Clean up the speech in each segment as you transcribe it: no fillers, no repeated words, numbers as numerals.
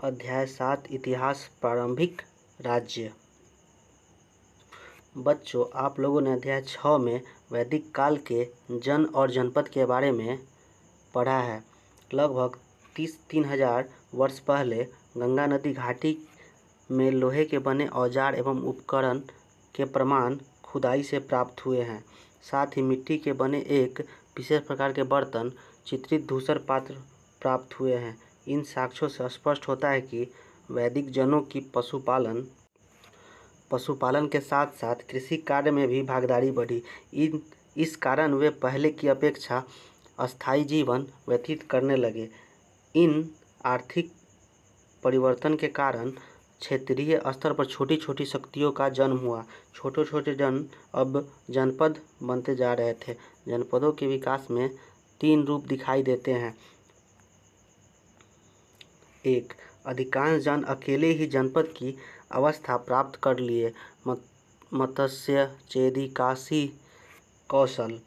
अध्याय 7 इतिहास प्रारंभिक राज्य। बच्चों, आप लोगों ने अध्याय 6 में वैदिक काल के जन और जनपद के बारे में पढ़ा है। लगभग 3,000 वर्ष पहले गंगा नदी घाटी में लोहे के बने औजार एवं उपकरण के प्रमाण खुदाई से प्राप्त हुए हैं। साथ ही मिट्टी के बने एक विशेष प्रकार के बर्तन, चित्रित धूसर पात्र प्राप्त हुए हैं। इन साक्ष्यों से स्पष्ट होता है कि वैदिक जनों की पशुपालन के साथ साथ कृषि कार्य में भी भागीदारी बढ़ी। इस कारण वे पहले की अपेक्षा अस्थायी जीवन व्यतीत करने लगे। इन आर्थिक परिवर्तन के कारण क्षेत्रीय स्तर पर छोटी छोटी शक्तियों का जन्म हुआ। छोटे छोटे जन अब जनपद बनते जा रहे थे। जनपदों के विकास में 3 रूप दिखाई देते हैं। 1. अधिकांश जन अकेले ही जनपद की अवस्था प्राप्त कर लिए। मत्स्य, चेदी, काशी, कौशल।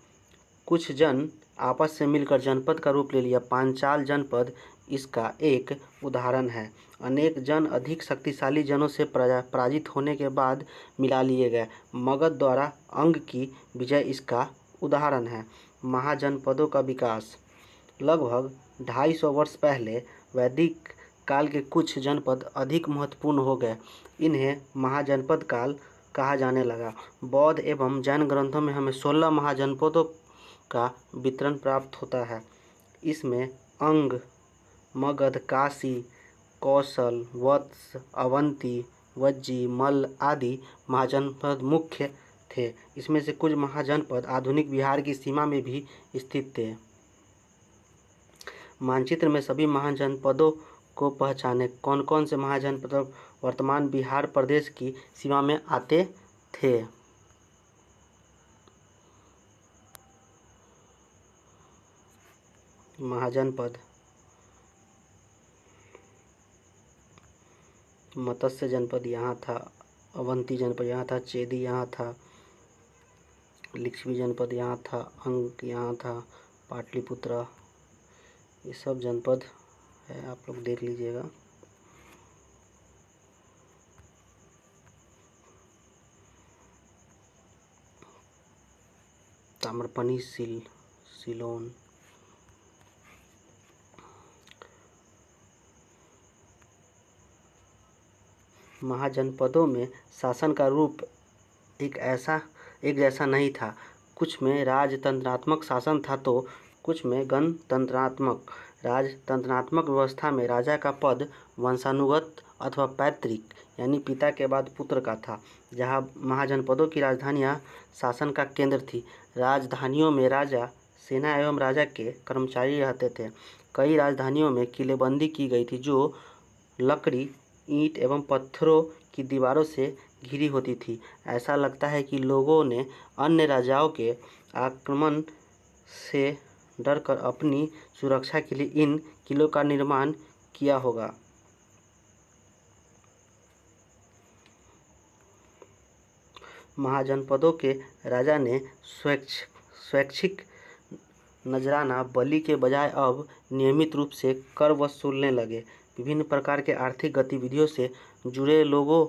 कुछ जन आपस से मिलकर जनपद का रूप ले लिया। पांचाल जनपद इसका एक उदाहरण है। अनेक जन अधिक शक्तिशाली जनों से पराजित होने के बाद मिला लिए गए। मगध द्वारा अंग की विजय इसका उदाहरण है। महाजनपदों का विकास। लगभग 250 वर्ष पहले वैदिक काल के कुछ जनपद अधिक महत्वपूर्ण हो गए। इन्हें महाजनपद काल कहा जाने लगा। बौद्ध एवं जैन ग्रंथों में हमें 16 महाजनपदों का वितरण प्राप्त होता है। इसमें अंग, मगध, काशी, कौशल, वत्स, अवंती, वज्जी, मल्ल आदि महाजनपद मुख्य थे। इसमें से कुछ महाजनपद आधुनिक बिहार की सीमा में भी स्थित थे। मानचित्र में सभी महाजनपदों को पहचानें। कौन कौन से महाजनपद वर्तमान बिहार प्रदेश की सीमा में आते थे? महाजनपद: मत्स्य जनपद यहाँ था, अवंती जनपद यहाँ था, चेदी यहाँ था, लिच्छवी जनपद यहाँ था, अंग यहाँ था, पाटलिपुत्र, ये सब जनपद है, आप लोग देख लीजिएगा। ताम्रपनी, सिलोन। महाजनपदों में शासन का रूप एक जैसा नहीं था। कुछ में राजतंत्रात्मक शासन था तो कुछ में गणतंत्रात्मक। राजतंत्रात्मक व्यवस्था में राजा का पद वंशानुगत अथवा पैतृक यानी पिता के बाद पुत्र का था। जहाँ महाजनपदों की राजधानियाँ शासन का केंद्र थी। राजधानियों में राजा, सेना एवं राजा के कर्मचारी रहते थे। कई राजधानियों में किलेबंदी की गई थी जो लकड़ी, ईंट एवं पत्थरों की दीवारों से घिरी होती थी। ऐसा लगता है कि लोगों ने अन्य राजाओं के आक्रमण से डरकर अपनी सुरक्षा के लिए इन किलों का निर्माण किया होगा। महाजनपदों के राजा ने स्वैच्छिक नजराना बलि के बजाय अब नियमित रूप से कर वसूलने लगे। विभिन्न प्रकार के आर्थिक गतिविधियों से जुड़े लोगों,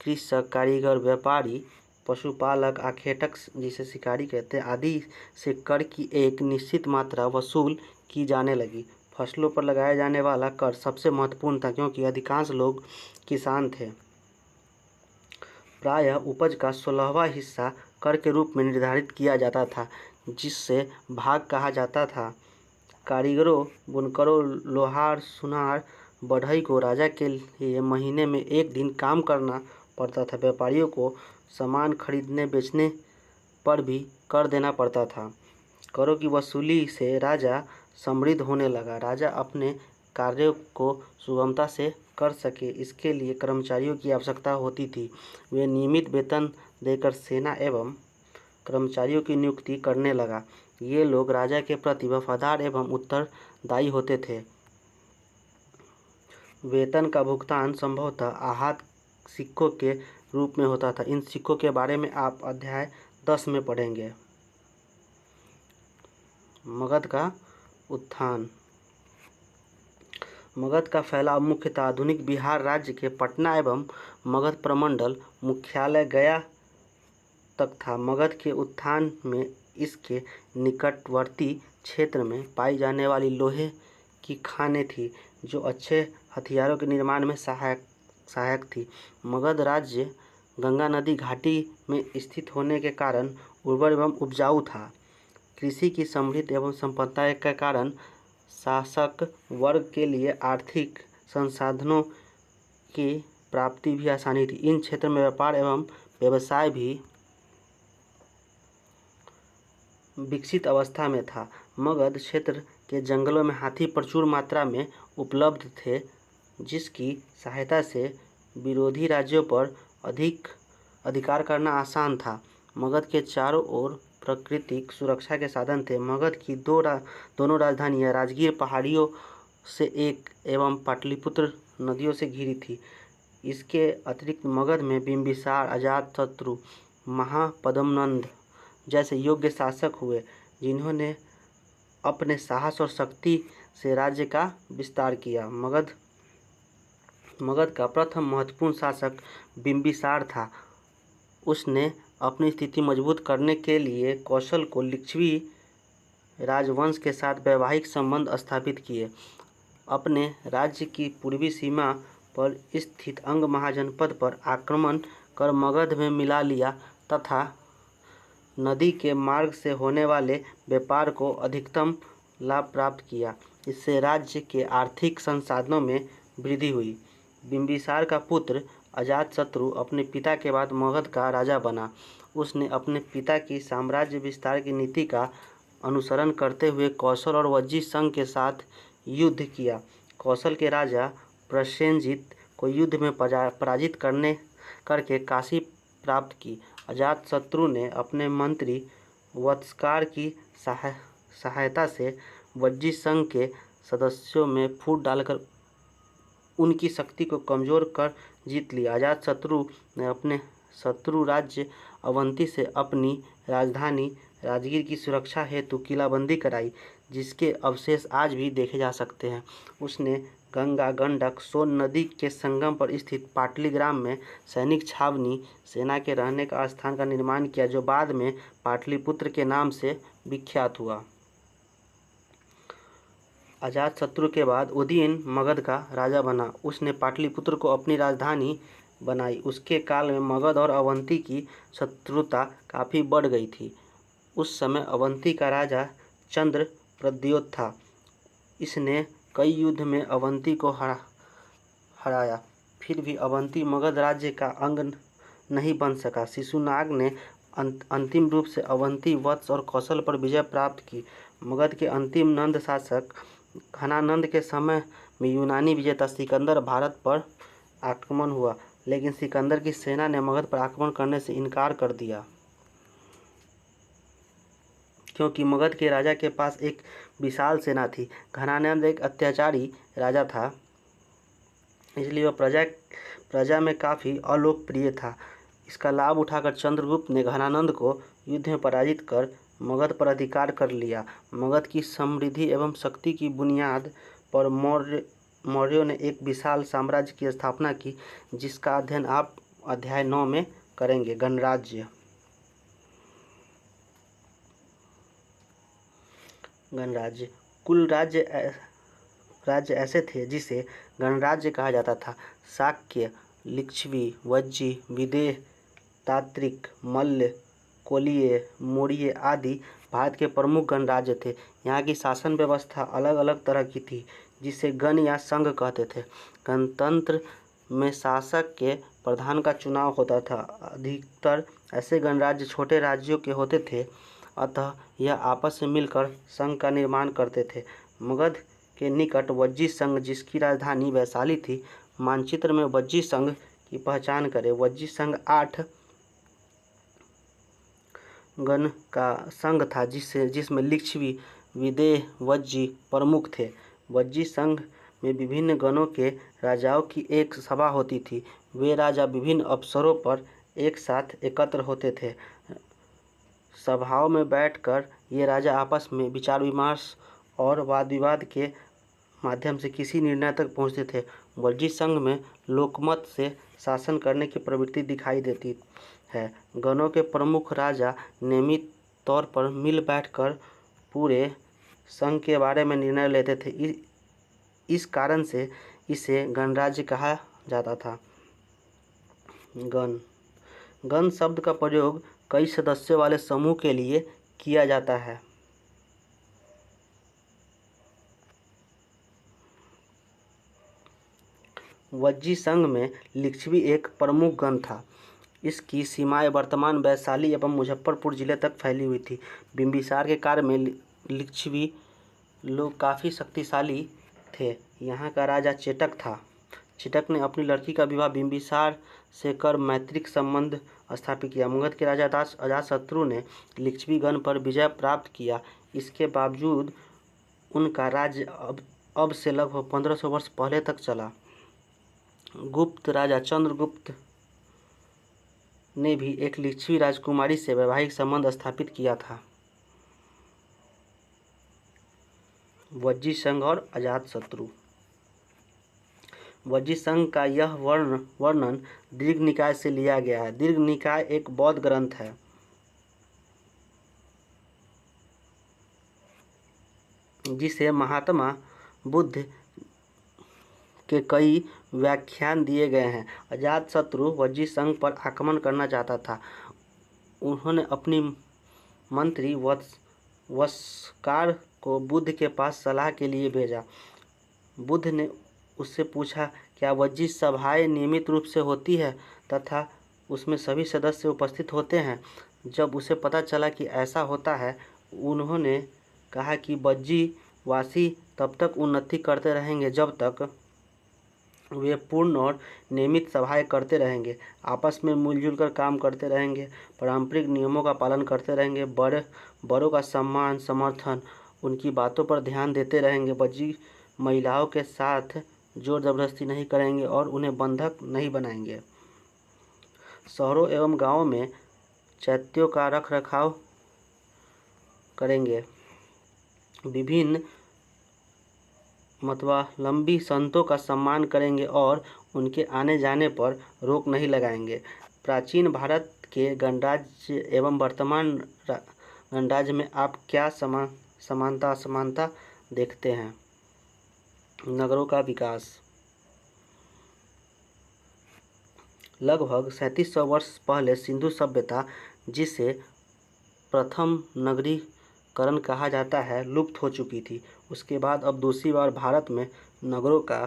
कृषक, कारीगर, व्यापारी, पशुपालक, आखेटक जिसे शिकारी कहते हैं, आदि से कर की एक निश्चित मात्रा वसूल की जाने लगी। फसलों पर लगाया जाने वाला कर सबसे महत्वपूर्ण था क्योंकि अधिकांश लोग किसान थे। प्रायः उपज का 16वां हिस्सा कर के रूप में निर्धारित किया जाता था, जिससे भाग कहा जाता था। कारीगरों, बुनकरों, लोहार, सुनार, बढ़ई को राजा के लिए महीने में 1 दिन काम करना पड़ता था। व्यापारियों को सामान खरीदने बेचने पर भी कर देना पड़ता था। करों की वसूली से राजा समृद्ध होने लगा। राजा अपने कार्यों को सुगमता से कर सके, इसके लिए कर्मचारियों की आवश्यकता होती थी। वे नियमित वेतन देकर सेना एवं कर्मचारियों की नियुक्ति करने लगा। ये लोग राजा के प्रति वफादार एवं उत्तरदायी होते थे। वेतन का भुगतान संभवतः आहत सिक्कों के रूप में होता था। इन सिक्कों के बारे में आप अध्याय 10 में पढ़ेंगे। मगध का उत्थान। मगध का फैलाव मुख्यतः आधुनिक बिहार राज्य के पटना एवं मगध प्रमंडल मुख्यालय गया तक था। मगध के उत्थान में इसके निकटवर्ती क्षेत्र में पाई जाने वाली लोहे की खानें थी, जो अच्छे हथियारों के निर्माण में सहायक थी। मगध राज्य गंगा नदी घाटी में स्थित होने के कारण उर्वर एवं उपजाऊ था। कृषि की समृद्धि एवं संपन्नता के कारण शासक वर्ग के लिए आर्थिक संसाधनों की प्राप्ति भी आसानी थी। इन क्षेत्रों में व्यापार एवं व्यवसाय भी विकसित अवस्था में था। मगध क्षेत्र के जंगलों में हाथी प्रचुर मात्रा में उपलब्ध थे, जिसकी सहायता से विरोधी राज्यों पर अधिकार करना आसान था। मगध के चारों ओर प्राकृतिक सुरक्षा के साधन थे। मगध की दोनों राजधानियां राजगीर पहाड़ियों से एक एवं पाटलिपुत्र नदियों से घिरी थी। इसके अतिरिक्त मगध में बिंबिसार, अजातशत्रु, महापद्मनंद जैसे योग्य शासक हुए, जिन्होंने अपने साहस और शक्ति से राज्य का विस्तार किया। मगध का प्रथम महत्वपूर्ण शासक बिंबिसार था। उसने अपनी स्थिति मजबूत करने के लिए कौशल को लिच्छवी राजवंश के साथ वैवाहिक संबंध स्थापित किए। अपने राज्य की पूर्वी सीमा पर स्थित अंग महाजनपद पर आक्रमण कर मगध में मिला लिया तथा नदी के मार्ग से होने वाले व्यापार को अधिकतम लाभ प्राप्त किया। इससे राज्य के आर्थिक संसाधनों में वृद्धि हुई। बिंबिसार का पुत्र अजातशत्रु अपने पिता के बाद मगध का राजा बना। उसने अपने पिता की साम्राज्य विस्तार की नीति का अनुसरण करते हुए कौशल और वज्जी संघ के साथ युद्ध किया। कौशल के राजा प्रसेनजित को युद्ध में पराजित करके काशी प्राप्त की। अजातशत्रु ने अपने मंत्री वत्सकार की सहायता से वज्जी संघ के सदस्यों में फूट डालकर उनकी शक्ति को कमजोर कर जीत लिया। अजातशत्रु ने अपने शत्रु राज्य अवंती से अपनी राजधानी राजगीर की सुरक्षा हेतु किलाबंदी कराई, जिसके अवशेष आज भी देखे जा सकते हैं। उसने गंगा, गंडक, सोन नदी के संगम पर स्थित पाटलिग्राम में सैनिक छावनी, सेना के रहने का स्थान का निर्माण किया, जो बाद में पाटलिपुत्र के नाम से विख्यात हुआ। अजातशत्रु के बाद उदयन मगध का राजा बना। उसने पाटलिपुत्र को अपनी राजधानी बनाई। उसके काल में मगध और अवंती की शत्रुता काफ़ी बढ़ गई थी। उस समय अवंती का राजा चंद्रप्रद्योत था। इसने कई युद्ध में अवंती को हराया, फिर भी अवंती मगध राज्य का अंग नहीं बन सका। शिशुनाग ने अंतिम रूप से अवंती, वत्स और कौशल पर विजय प्राप्त की। मगध के अंतिम नंद शासक घनानंद के समय में यूनानी विजेता सिकंदर भारत पर आक्रमण हुआ, लेकिन सिकंदर की सेना ने मगध पर आक्रमण करने से इनकार कर दिया, क्योंकि मगध के राजा के पास एक विशाल सेना थी। घनानंद एक अत्याचारी राजा था, इसलिए वह प्रजा में काफ़ी अलोकप्रिय था। इसका लाभ उठाकर चंद्रगुप्त ने घनानंद को युद्ध में पराजित कर मगध पर अधिकार कर लिया। मगध की समृद्धि एवं शक्ति की बुनियाद पर मौर्यों ने एक विशाल साम्राज्य की स्थापना की, जिसका अध्ययन आप अध्याय 9 में करेंगे। गणराज्य कुल राज्य ऐसे थे जिसे गणराज्य कहा जाता था। शाक्य, लिच्छवी, वज्जी, विदेह, तात्रिक, मल्ल, कोलीय, मौर्य आदि भारत के प्रमुख गणराज्य थे। यहाँ की शासन व्यवस्था अलग अलग तरह की थी, जिसे गण या संघ कहते थे। गणतंत्र में शासक के प्रधान का चुनाव होता था। अधिकतर ऐसे गणराज्य छोटे राज्यों के होते थे, अतः यह आपस में मिलकर संघ का निर्माण करते थे। मगध के निकट वज्जी संघ, जिसकी राजधानी वैशाली थी। मानचित्र में वज्जी संघ की पहचान करें। वज्जी संघ 8 गण का संघ था, जिसमें लिच्छवी, विदेह, वज्जी प्रमुख थे। वज्जी संघ में विभिन्न गणों के राजाओं की एक सभा होती थी। वे राजा विभिन्न अवसरों पर एक साथ एकत्र होते थे। सभाओं में बैठकर ये राजा आपस में विचार विमर्श और वाद विवाद के माध्यम से किसी निर्णय तक पहुंचते थे। वज्जी संघ में लोकमत से शासन करने की प्रवृत्ति दिखाई देती है। गणों के प्रमुख राजा नियमित तौर पर मिल बैठकर पूरे संघ के बारे में निर्णय लेते थे। इस कारण से इसे गणराज्य कहा जाता था। गण शब्द का प्रयोग कई सदस्यों वाले समूह के लिए किया जाता है। वज्जी संघ में लिच्छवी एक प्रमुख गण था। इसकी सीमाएं वर्तमान वैशाली एवं मुजफ्फरपुर जिले तक फैली हुई थी। बिंबिसार के काल में लिच्छवी लोग काफ़ी शक्तिशाली थे। यहाँ का राजा चेटक था। चेटक ने अपनी लड़की का विवाह बिंबिसार से कर मैत्रिक संबंध स्थापित किया। मगध के राजा अजातशत्रु ने लिच्छवी गण पर विजय प्राप्त किया। इसके बावजूद उनका राज्य अब से लगभग 1500 वर्ष पहले तक चला। गुप्त राजा चंद्रगुप्त ने भी एक लिच्छवी राजकुमारी से वैवाहिक संबंध स्थापित किया था। वज्जी संघ और अजातशत्रु। वज्जी संघ का यह वर्णन दीर्घ निकाय से लिया गया है। दीर्घ निकाय एक बौद्ध ग्रंथ है। जिसे महात्मा बुद्ध के कई व्याख्यान दिए गए हैं। अजातशत्रु वज्जी संघ पर आक्रमण करना चाहता था। उन्होंने अपनी मंत्री वस्कार को बुद्ध के पास सलाह के लिए भेजा। बुद्ध ने उससे पूछा, क्या वज्जी सभाएं नियमित रूप से होती है तथा उसमें सभी सदस्य उपस्थित होते हैं? जब उसे पता चला कि ऐसा होता है, उन्होंने कहा कि वज्जी वासी तब तक उन्नति करते रहेंगे जब तक वे पूर्ण और नियमित सभाएं करते रहेंगे, आपस में मिलजुल कर काम करते रहेंगे, पारंपरिक नियमों का पालन करते रहेंगे, बड़ों का सम्मान समर्थन, उनकी बातों पर ध्यान देते रहेंगे, वज्जी महिलाओं के साथ जोर जबरदस्ती नहीं करेंगे और उन्हें बंधक नहीं बनाएंगे, शहरों एवं गांवों में चैत्यों का रख रखाव करेंगे, विभिन्न मतवालंबी संतों का सम्मान करेंगे और उनके आने जाने पर रोक नहीं लगाएंगे। प्राचीन भारत के गणराज्य एवं वर्तमान गणराज्य में आप क्या समानता असमानता देखते हैं? नगरों का विकास। लगभग 3700 वर्ष पहले सिंधु सभ्यता, जिसे प्रथम नगरीकरण कहा जाता है, लुप्त हो चुकी थी। उसके बाद अब दूसरी बार भारत में नगरों का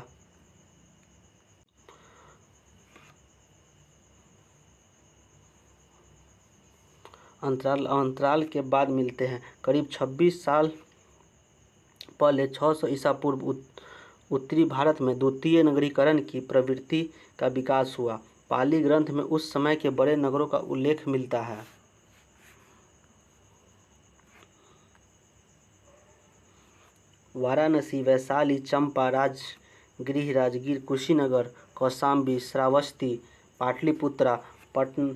अंतराल के बाद मिलते हैं। करीब 26 साल पहले 600 ईसा पूर्व उत्तरी भारत में द्वितीय नगरीकरण की प्रवृत्ति का विकास हुआ। पाली ग्रंथ में उस समय के बड़े नगरों का उल्लेख मिलता है। वाराणसी, वैशाली, चंपा, राजगृह, राजगीर, कुशीनगर, कौशाम्बी, श्रावस्ती, पाटलिपुत्रा, पटना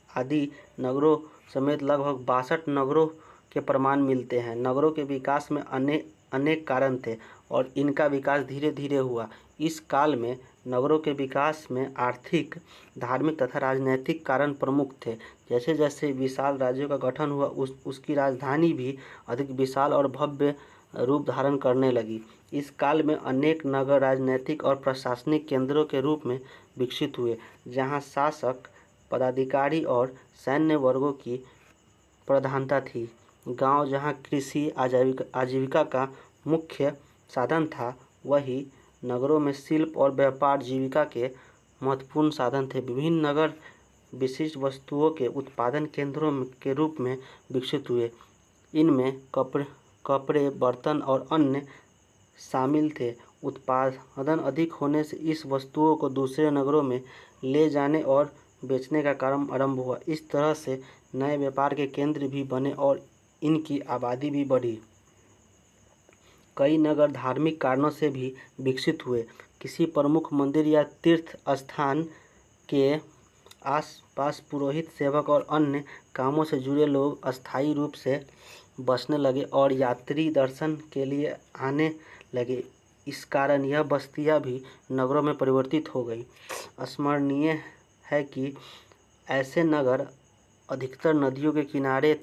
आदि नगरों समेत लगभग 62 नगरों के प्रमाण मिलते हैं। नगरों के विकास में अनेक कारण थे और इनका विकास धीरे धीरे हुआ। इस काल में नगरों के विकास में आर्थिक, धार्मिक तथा राजनैतिक कारण प्रमुख थे। जैसे जैसे विशाल राज्यों का गठन हुआ, उसकी राजधानी भी अधिक विशाल और भव्य रूप धारण करने लगी। इस काल में अनेक नगर राजनैतिक और प्रशासनिक केंद्रों के रूप में विकसित हुए, जहां शासक, पदाधिकारी और सैन्य वर्गों की प्रधानता थी। गांव जहां कृषि आजीविका का मुख्य साधन था, वहीं नगरों में शिल्प और व्यापार जीविका के महत्वपूर्ण साधन थे। विभिन्न नगर विशिष्ट वस्तुओं के उत्पादन केंद्रों के रूप में विकसित हुए। इनमें कपड़े, बर्तन और अन्य शामिल थे। उत्पादन अधिक होने से इस वस्तुओं को दूसरे नगरों में ले जाने और बेचने का काम आरंभ हुआ। इस तरह से नए व्यापार के केंद्र भी बने और इनकी आबादी भी बढ़ी। कई नगर धार्मिक कारणों से भी विकसित हुए। किसी प्रमुख मंदिर या तीर्थ स्थान के आसपास पुरोहित, सेवक और अन्य कामों से जुड़े लोग अस्थायी रूप से बसने लगे और यात्री दर्शन के लिए आने लगे। इस कारण यह बस्तियां भी नगरों में परिवर्तित हो गई। स्मरणीय है कि ऐसे नगर अधिकतर नदियों के किनारे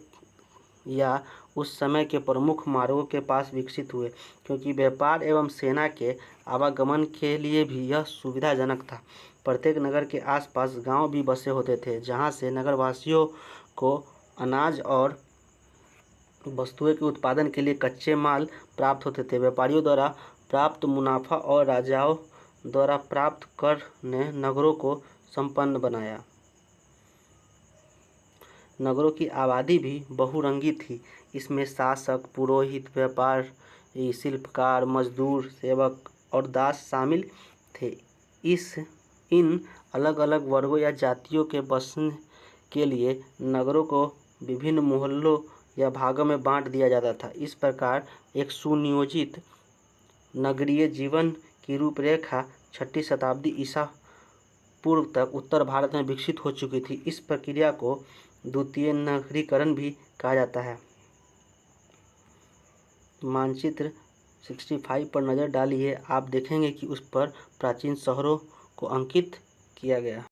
या उस समय के प्रमुख मार्गों के पास विकसित हुए, क्योंकि व्यापार एवं सेना के आवागमन के लिए भी यह सुविधाजनक था। प्रत्येक नगर के आसपास गांव भी बसे होते थे, जहां से नगरवासियों को अनाज और वस्तुओं के उत्पादन के लिए कच्चे माल प्राप्त होते थे। व्यापारियों द्वारा प्राप्त मुनाफा और राजाओं द्वारा प्राप्त कर ने नगरों को संपन्न बनाया। नगरों की आबादी भी बहुरंगी थी। इसमें शासक, पुरोहित, व्यापारी, शिल्पकार, मजदूर, सेवक और दास शामिल थे। इन अलग अलग वर्गों या जातियों के बसने के लिए नगरों को विभिन्न मोहल्लों या भागों में बांट दिया जाता था। इस प्रकार एक सुनियोजित नगरीय जीवन की रूपरेखा 6ठी शताब्दी ईसा पूर्व तक उत्तर भारत में विकसित हो चुकी थी। इस प्रक्रिया को द्वितीय नगरीकरण भी कहा जाता है। मानचित्र 65 पर नज़र डालिए, आप देखेंगे कि उस पर प्राचीन शहरों को अंकित किया गया।